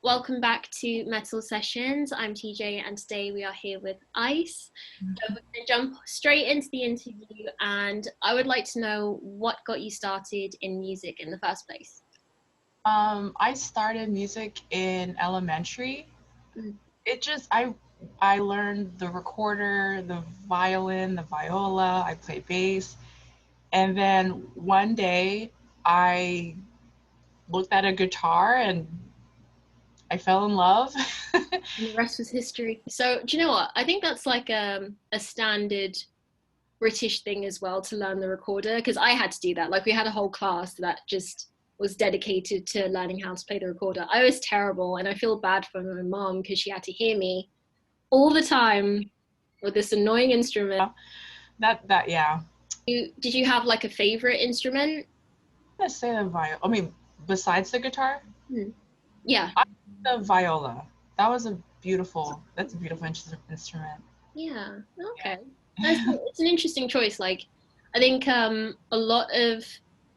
welcome back to Metal Sessions. I'm TJ, and today we are here with Ice. So we're going to jump straight into the interview, and I would like to know what got you started in music in the first place. I started music in elementary. Mm. It just I learned the recorder, the violin, the viola, I played bass, and then one day I looked at a guitar and I fell in love. And the rest was history. So, do you know what? I think that's like a standard British thing as well to learn the recorder because I had to do that. Like, we had a whole class that just was dedicated to learning how to play the recorder. I was terrible, and I feel bad for my mom because she had to hear me all the time with this annoying instrument. That yeah. Did you have like a favorite instrument? I say the I mean, besides the guitar, Hmm. Yeah, I the viola. That's a beautiful instrument. yeah, Yeah. okay. It's an interesting choice. Like, I think a lot of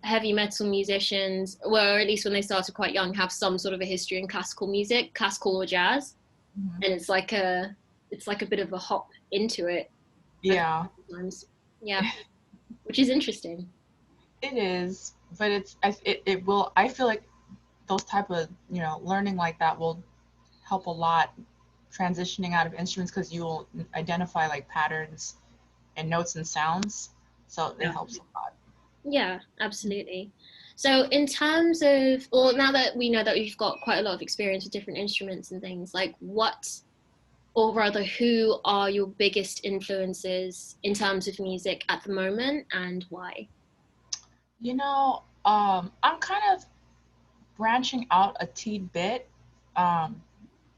heavy metal musicians, well, or at least when they started quite young, have some sort of a history in classical music, classical or jazz, Mhm. and it's like a bit of a hop into it at Yeah. times. Yeah, which is interesting. It is, but it will. I feel like those type of learning like that will help a lot transitioning out of instruments because you will identify like patterns and notes and sounds, so it Yeah. helps a lot. Yeah, absolutely. So, in terms of, well, now that we know that you've got quite a lot of experience with different instruments and things, like what, or rather, who are your biggest influences in terms of music at the moment and why? I'm kind of branching out a teeny bit. Um,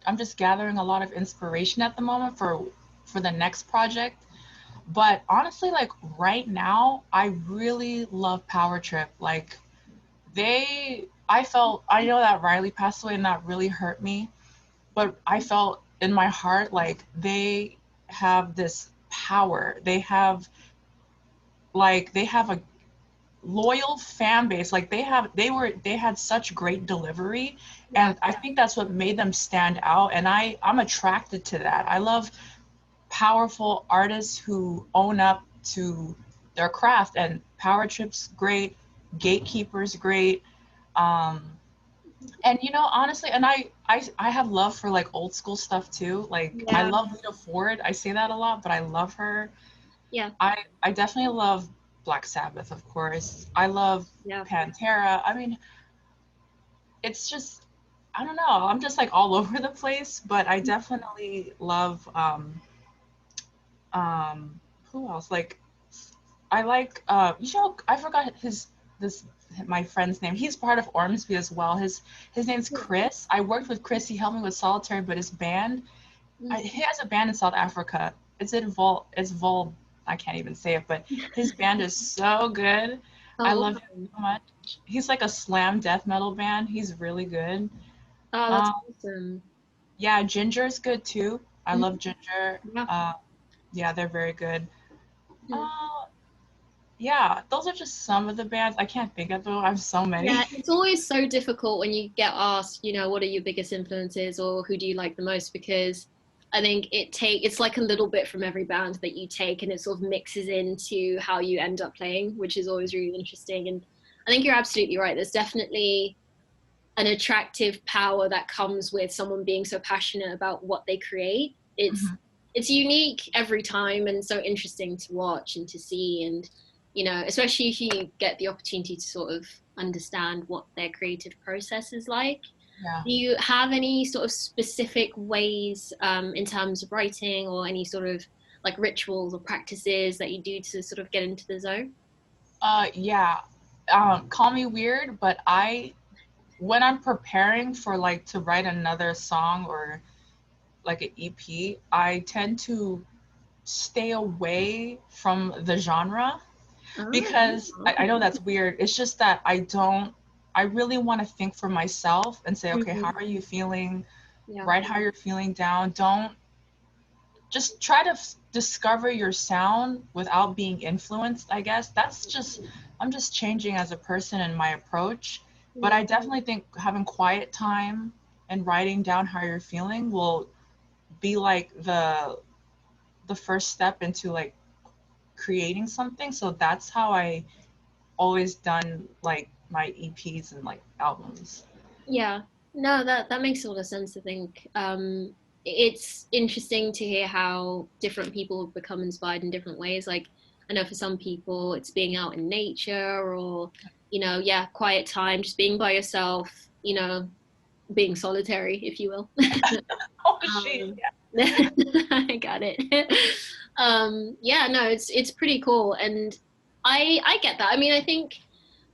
I'm just gathering a lot of inspiration at the moment for the next project. But honestly, like right now, I really love Power Trip. Like I know that Riley passed away and that really hurt me, but I felt in my heart like they have this power. They have a loyal fan base. Like they had such great delivery, Yeah, and I think that's what made them stand out, and I'm attracted to that. I love powerful artists who own up to their craft, and Power Trip's great, Gatekeeper's great. Um, and honestly, and I have love for like old school stuff too. Like I yeah, love Lita Ford. I say that a lot, but I love her. yeah, I definitely love Black Sabbath, of course. I love yeah. Pantera. I mean, it's just I don't know. I'm just like all over the place, but I definitely love um who else? Like I like I forgot his this my friend's name. He's part of Ormsby as well. His name's Chris. I worked with Chris. He helped me with Solitary, but his band, he has a band in South Africa. It's Vol. I can't even say it, but his band is so good. I Oh, love him awesome. so much. He's like a slam death metal band. He's really good. Oh, that's Um, awesome. yeah, Ginger's good too. I Mhm. love Ginger. Yeah. Yeah, they're very good. Mhm. Uh, yeah, those are just some of the bands. I can't think of them. I have so Yeah, many. it's always so difficult when you get asked, what are your biggest influences or who do you like the most? Because I think it's like a little bit from every band that you take and it sort of mixes into how you end up playing, which is always really interesting. And I think you're absolutely right. There's definitely an attractive power that comes with someone being so passionate about what they create. Mhm. It's unique every time and so interesting to watch and to see, and especially if you get the opportunity to sort of understand what their creative process is like. Yeah. Do you have any sort of specific ways in terms of writing or any sort of like rituals or practices that you do to sort of get into the zone? Yeah. Call me weird, but when I'm preparing for like to write another song or like an EP, I tend to stay away from the genre Oh, because I okay. know that's weird. It's just that I really want to think for myself and say, okay, how Mhm. are you feeling? Yeah. Write how you're feeling down. Don't just try to discover your sound without being influenced. I guess I'm just changing as a person and my approach. But Yeah. I definitely think having quiet time and writing down how you're feeling will be like the first step into like creating something. So that's how I always done like my EPs and like albums. Yeah, no, that makes a lot of sense. I think it's interesting to hear how different people become inspired in different ways. Like, I know for some people, it's being out in nature, or yeah, quiet time, just being by yourself. Being solitary, if you will. Oh shit, um, yeah. I got it. Yeah, no, it's pretty cool, and I get that. I mean, I think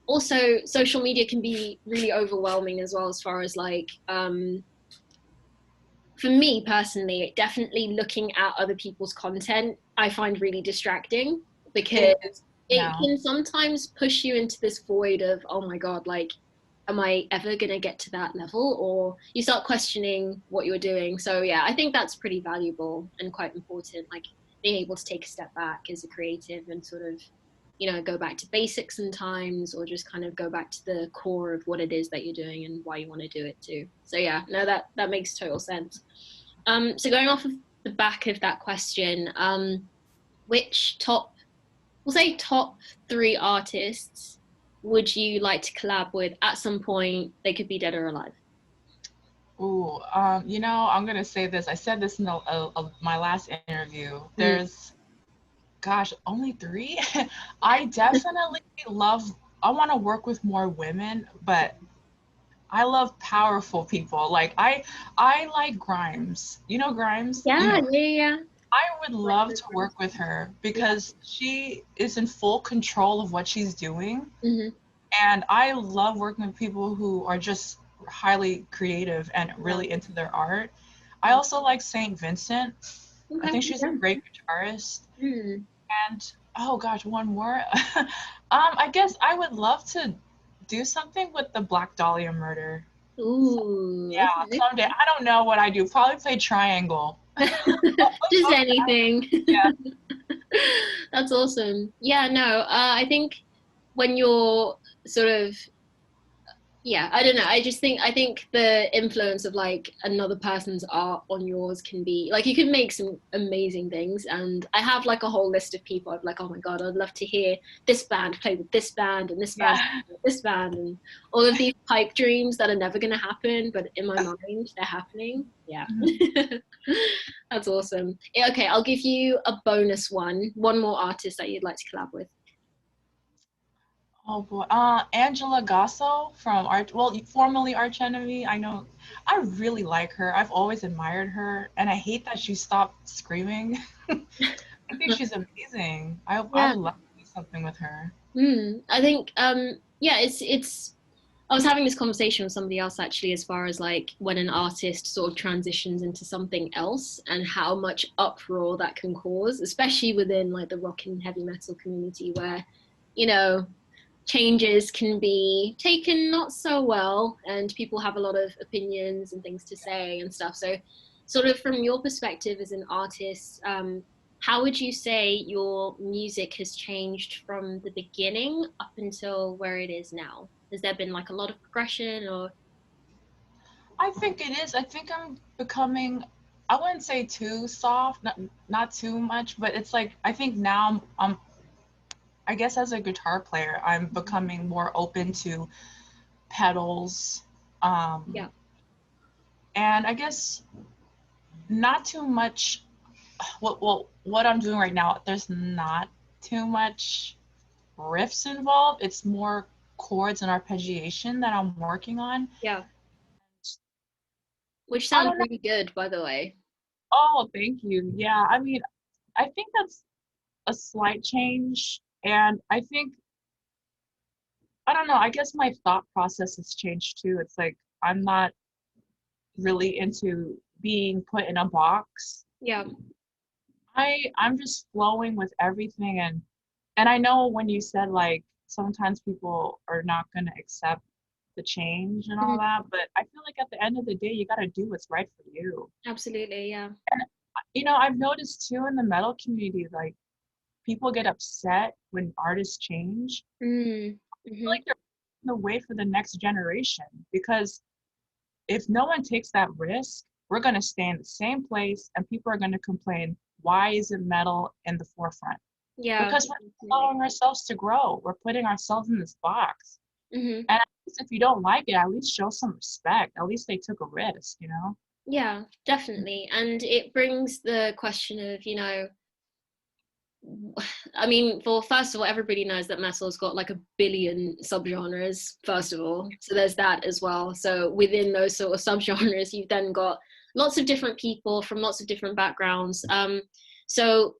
also social media can be really overwhelming as well, as far as like for me personally, definitely looking at other people's content I find really distracting, It because is it now. can sometimes push you into this void of, oh my god, like, am I ever going to get to that level? Or you start questioning what you're doing. So yeah, I think that's pretty valuable and quite important, like being able to take a step back as a creative and sort of go back to basics sometimes, or just kind of go back to the core of what it is that you're doing and why you want to do it too. So yeah, no, that makes total sense. So going off of the back of that question, which we'll say top three artists would you like to collab with at some point? They could be dead or alive. Ooh, I'm gonna say this. I said this in my last interview. Mm. There's, gosh, only three. I definitely love. I want to work with more women, but I love powerful people. Like I like Grimes. You know Grimes? You Yeah, know. yeah, yeah. I would Like love the to drums. work with her Yeah. because she is in full control of what she's doing. Hmm. And I love working with people who are just highly creative and Yeah. really into their art. I Yeah. also like Saint Vincent. I Okay. think she's a Yeah. great guitarist. Mm. And oh gosh, one more. I guess I would love to do something with the Black Dahlia murder. So, Ooh. yeah, Okay. someday. I don't know what I do. Probably play triangle. Just anything. Yeah. That's awesome. Yeah, no, I think when you're sort of, yeah, I don't know. I think the influence of like another person's art on yours can be like, you can make some amazing things. And I have like a whole list of people I'm like, oh my god, I'd love to hear this band play with this band, and this band Yeah. with this band, and all of these pipe dreams that are never going to happen, but in my mind they're happening. Yeah. Mhm. That's awesome. Yeah, okay, I'll give you a bonus one more artist that you'd like to collab with. Oh boy. Angela Gasso from Art, well, formerly Arch Enemy. I know, I really like her. I've always admired her, and I hate that she stopped screaming. I think she's amazing. I Yeah. would love to do something with her. I think yeah, it's I was having this conversation with somebody else actually, as far as like when an artist sort of transitions into something else and how much uproar that can cause, especially within like the rock and heavy metal community, where you know changes can be taken not so well, and people have a lot of opinions and things to say and stuff. So sort of from your perspective as an artist, how would you say your music has changed from the beginning up until where it is now? Has there been like a lot of progression, or I think it is. I think I'm becoming, I wouldn't say too soft, not too much, but it's like I think now I guess as a guitar player, I'm becoming more open to pedals. yeah. Um, and I guess not too much what I'm doing right now, there's not too much riffs involved. It's more chords and arpeggiation that I'm working on. Yeah, which I sounds don't know. really good, by the way. Oh, thank you. Yeah, I mean, I think that's a slight change. And I think, I don't know, I guess my thought process has changed too. It's like I'm not really into being put in a box. Yeah. I'm just flowing with everything, and I know when you said like sometimes people are not going to accept the change and all Mhm. that, but I feel like at the end of the day you got to do what's right for you. Absolutely, yeah. And I've noticed too in the metal community, like people get upset when artists change. Mm. I feel Hmm. like they're paving the way for the next generation because if no one takes that risk, we're going to stay in the same place and people are going to complain, why isn't metal in the forefront? Yeah, Because we're allowing ourselves to grow. We're putting ourselves in this box. hmm And at least if you don't like it, at least show some respect. At least they took a risk, you know? yeah, definitely. And it brings the question of, I mean, well, first of all, everybody knows that metal's got like a billion subgenres, first of all. So there's that as well. So within those sort of subgenres, you've then got lots of different people from lots of different backgrounds. So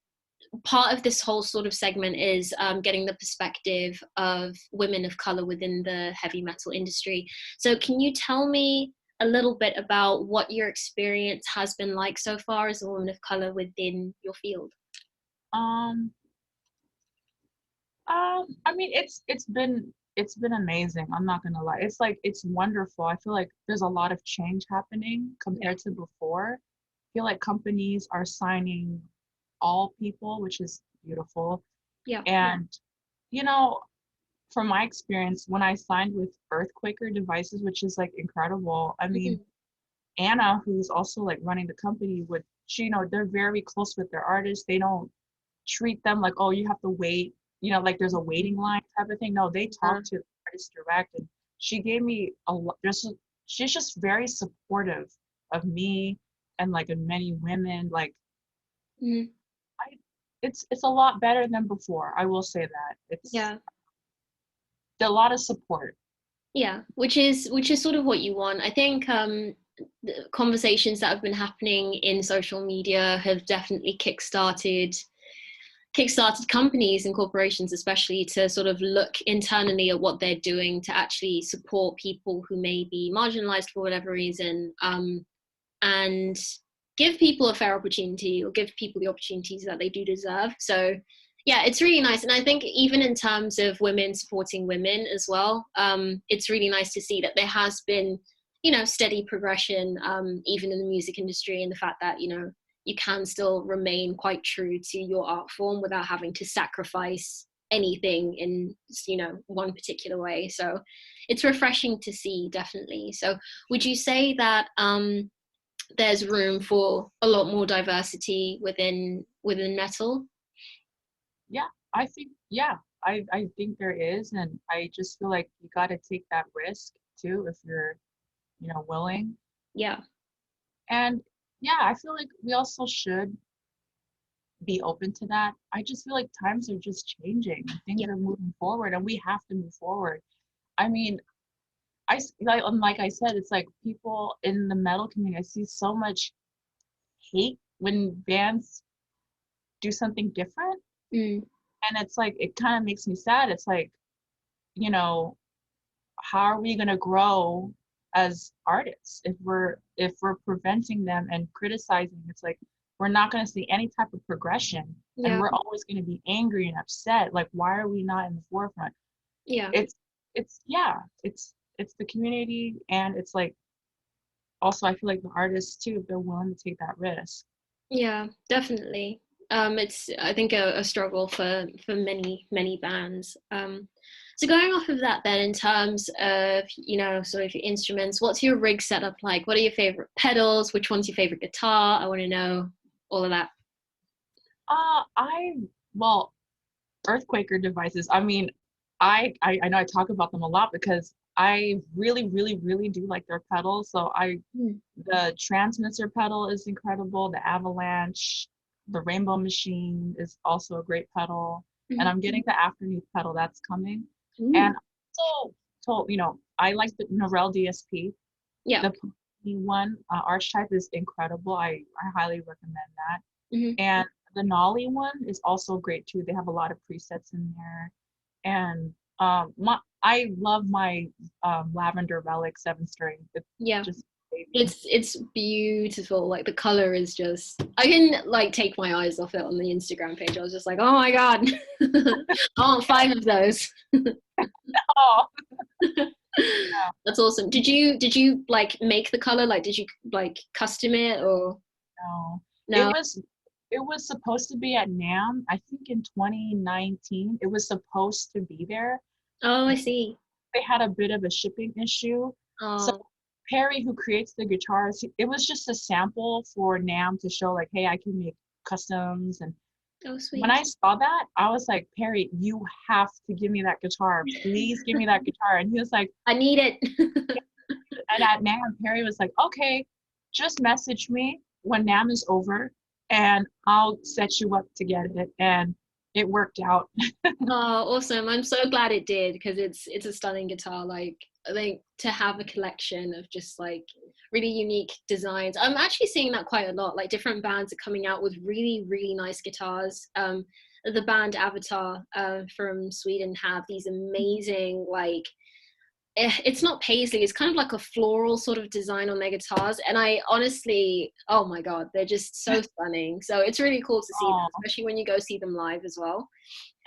part of this whole sort of segment is getting the perspective of women of color within the heavy metal industry. So can you tell me a little bit about what your experience has been like so far as a woman of color within your field? Um, I mean, it's been amazing. I'm not gonna lie. It's like it's wonderful. I feel like there's a lot of change happening Yeah, compared to before. I feel like companies are signing all people, which is beautiful. yeah, And you know, from my experience, when I signed with Earthquaker Devices, which is like incredible. I mean, hmm Anna, who's also like running the company, would she, they're very close with their artists. They don't treat them like, oh, you have to wait, like there's a waiting line type of thing. No, they yeah, talk to the artist direct, and she gave me a lot. She's just very supportive of me and like of many women. Like mhm, I, it's a lot better than before. I will say that it's yeah. a lot of support. Yeah, which is sort of what you want. I think the conversations that have been happening in social media have definitely kickstarted companies and corporations especially to sort of look internally at what they're doing to actually support people who may be marginalized for whatever reason, and give people a fair opportunity or give people the opportunities that they do deserve. So yeah, it's really nice. And I think even in terms of women supporting women as well, it's really nice to see that there has been, steady progression, even in the music industry, and the fact that, you can still remain quite true to your art form without having to sacrifice anything in, one particular way. So it's refreshing to see, definitely. So would you say that there's room for a lot more diversity within metal? Yeah, I think there is, and I just feel like you got to take that risk too if you're, willing. Yeah, And yeah, I feel like we also should be open to that. I just feel like times are just changing and yeah, things are moving forward, and we have to move forward. I mean, like I said, it's like people in the metal community, I see so much hate when bands do something different, mm, and it's like it kind of makes me sad. It's like, you know, how are we going to grow as artists if we're preventing them and criticizing? It's like we're not going to see any type of progression, and yeah, we're always going to be angry and upset, like why are we not in the forefront? yeah, It's yeah, it's the community, and it's like also I feel like the artists too, if they're willing to take that risk. yeah, definitely. It's, I think, a struggle for many bands. So going off of that, then, in terms of, sort of your instruments, what's your rig setup like? What are your favorite pedals? Which one's your favorite guitar? I want to know all of that. I well, Earthquaker Devices. I mean, I know I talk about them a lot because I really, really, really do like their pedals. So Mm, the Transmitter pedal is incredible. The Avalanche, the Rainbow Machine is also a great pedal. And mhm. I'm getting the Afternoon pedal that's coming. Ooh, And also, I like the Norel DSP. yeah, The one Archetype is incredible. I highly recommend that. mhm. And the Nolly one is also great too. They have a lot of presets in there. And I love my Lavender Relic 7 string. It's Yeah. just baby. It's beautiful. Like the color is just, I can like take my eyes off it on the Instagram page. I was just like, oh my God. I want 5 of those. Oh, yeah, That's awesome. Did you like make the color? Like did you like custom it or no. It no? was it was supposed to be at NAMM, I think in 2019. It was supposed to be there. Oh, I see. They had a bit of a shipping issue. So Oh, Perry, who creates the guitars, it was just a sample for Nam to show like, hey, I can make customs. And Oh, when sweet. I saw that, I was like, Perry, you have to give me that guitar. Please give me that guitar. And he was like, I need it. and at NAMM, Perry was like, okay, just message me when NAMM is over and I'll set you up to get it. And it worked out. Oh, awesome. I'm so glad it did because it's a stunning guitar. Like I think to have a collection of just like really unique designs. I'm actually seeing that quite a lot. Like different bands are coming out with really, really nice guitars. The band Avatar from Sweden have these amazing like it's not paisley, it's kind of like a floral sort of design on their guitars, and I honestly, oh my god, they're just so stunning. So it's really cool to see Oh, that, especially when you go see them live as well,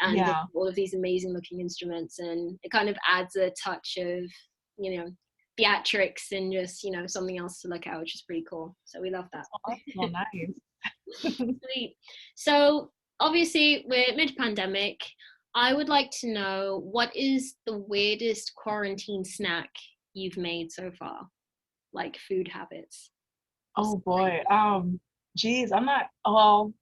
and they have yeah. all of these amazing looking instruments, and it kind of adds a touch of, you know, theatrics and just, you know, something else to look at, which is pretty cool. So we love that. Oh, that's so nice. Sweet. So obviously we're mid-pandemic. I would like to know, what is the weirdest quarantine snack you've made so far? Like food habits. Oh boy. Geez, I'm not, well,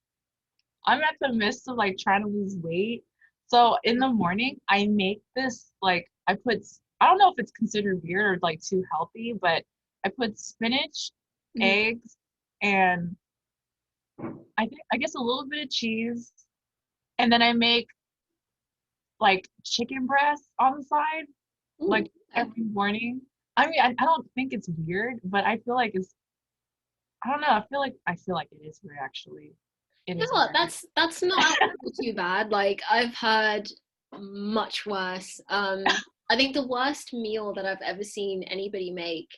I'm at the midst of like trying to lose weight. So in the morning, I make this like I don't know if it's considered weird or like too healthy, but I put spinach, Mhm. eggs, and I guess a little bit of cheese, and then I make like chicken breast on the side, Ooh, like okay. every morning. I mean, I don't think it's weird, but I feel like I don't know, I feel like it is weird actually. It You is know what? weird. That's not actually too bad. Like I've heard much worse. I think the worst meal that I've ever seen anybody make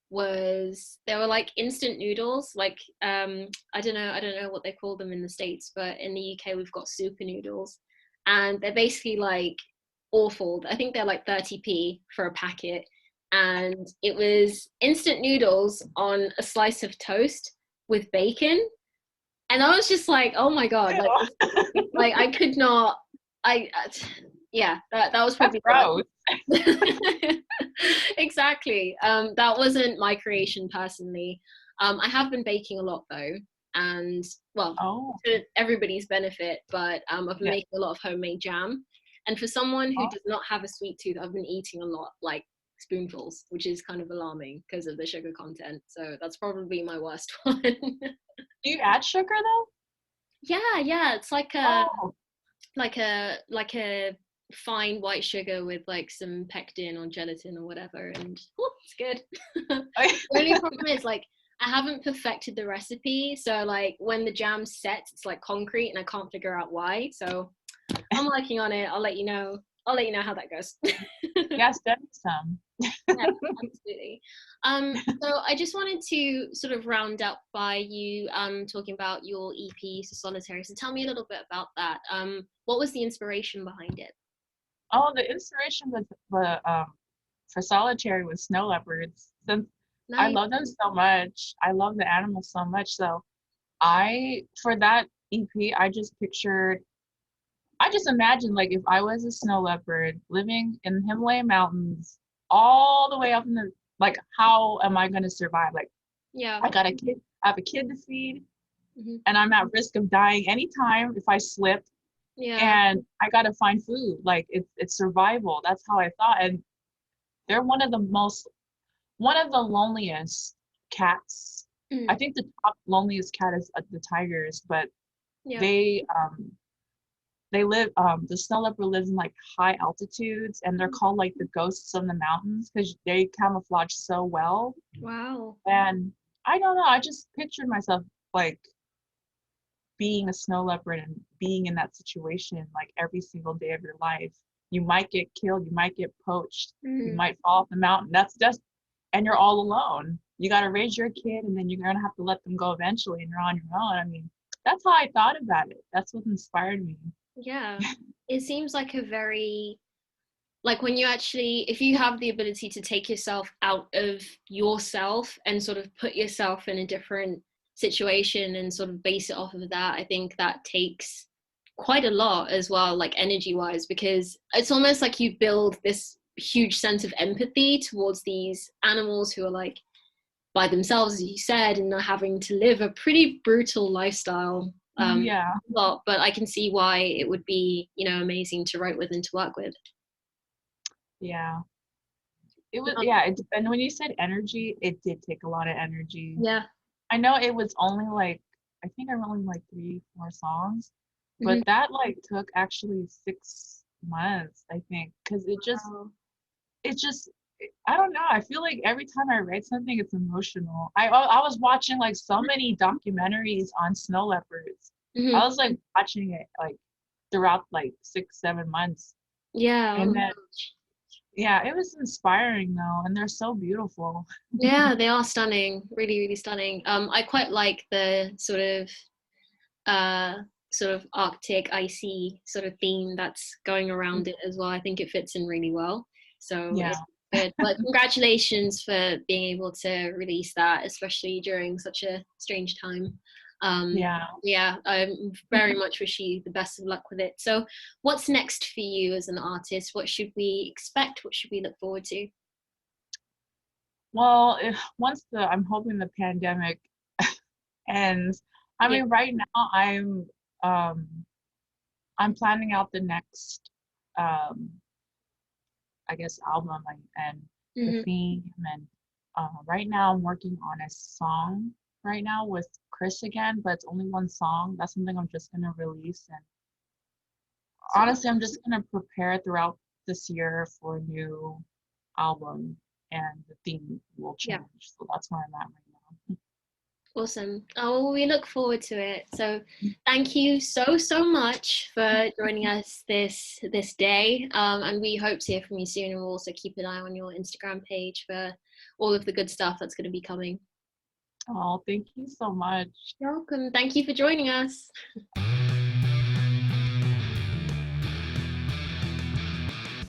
was, they were like instant noodles. Like I don't know what they call them in the States, but in the UK we've got super noodles, and they're basically like awful. I think they're like 30p for a packet, and it was instant noodles on a slice of toast with bacon, and I was just like, oh my god, like I could not, I yeah, that was That's probably gross. the exactly. That wasn't my creation personally. I have been baking a lot though, and well, Oh, to everybody's benefit, but I've been yeah. making a lot of homemade jam, and for someone who Oh, does not have a sweet tooth, I've been eating a lot, like spoonfuls, which is kind of alarming because of the sugar content. So that's probably my worst one. do you add sugar though? Yeah, it's Oh, like a fine white sugar with like some pectin or gelatin or whatever, and oh, it's good. The only problem is like I haven't perfected the recipe, so like when the jam sets, it's like concrete, and I can't figure out why. So I'm working on it. I'll let you know. I'll let you know how that goes. yes, send me some. Yeah, absolutely. So I just wanted to sort of round up by you talking about your EP, so Solitary. So tell me a little bit about that. What was the inspiration behind it? Oh, the inspiration was for solitary was snow leopards. Since I Nice. love them so much, I love the animals so much. So I for that EP, I just imagined like if I was a snow leopard living in the Himalayan mountains, all the way up in the like, how am I gonna survive? Like Yeah. I have a kid to feed, Hmm. and I'm at risk of dying anytime if I slip, Yeah. and I gotta find food. Like it's survival. That's how I thought. And they're one of the loneliest cats. I Mm. think the top loneliest cat is the tigers, but Yeah. they um they live the snow leopard lives in like high altitudes, and they're called like the ghosts of the mountains because they camouflage so well. Wow. And I don't know, I just pictured myself like being a snow leopard and being in that situation like every single day of your life. You might get killed, you might get poached, you Mm. might fall off the mountain. That's just, and you're all alone. You got to raise your kid, and then you're going to have to let them go eventually, and you're on your own. I mean, that's how I thought about it. That's what inspired me. Yeah. It seems like a very, like when you actually, if you have the ability to take yourself out of yourself and sort of put yourself in a different situation and sort of base it off of that, I think that takes quite a lot as well, like energy wise, because it's almost like you build this huge sense of empathy towards these animals who are like by themselves, as you said, and are having to live a pretty brutal lifestyle. Yeah. But I can see why it would be, amazing to write with and to work with. Yeah. It was, Um, yeah, and when you said energy, it did take a lot of energy. yeah. I know it was only like, I think I wrote only like 3, 4 songs, Mhm. but that like took actually 6 months, I think, because Wow. it just, I don't know. I feel like every time I write something, it's emotional. I was watching like so many documentaries on snow leopards. I Mhm. was like watching it like throughout like 6, 7 months, Yeah. Oh and my then gosh. yeah, it was inspiring though, and they're so beautiful. Yeah, they are stunning. Really, really stunning. I quite like the uh sort of Arctic icy sort of theme that's going around it as well. I think it fits in really well. So Yeah, it's good. But congratulations for being able to release that, especially during such a strange time. yeah. Yeah, I very much wish you the best of luck with it. So what's next for you as an artist? What should we expect? What should we look forward to? Well, if once I'm hoping the pandemic ends. I Yeah. mean, right now um I'm planning out the next um I guess album and the Hmm. theme, and right now I'm working on a song right now with Chris again, but it's only one song. That's something I'm just gonna release, and So honestly I'm just gonna prepare throughout this year for a new album, and the theme will yeah. change. So that's where I'm at right Awesome. Oh, well, we look forward to it. So, thank you so so much for joining us this day. And we hope to hear from you soon. And we'll also keep an eye on your Instagram page for all of the good stuff that's going to be coming. now. Oh, thank you so much. You're welcome. Thank you for joining us.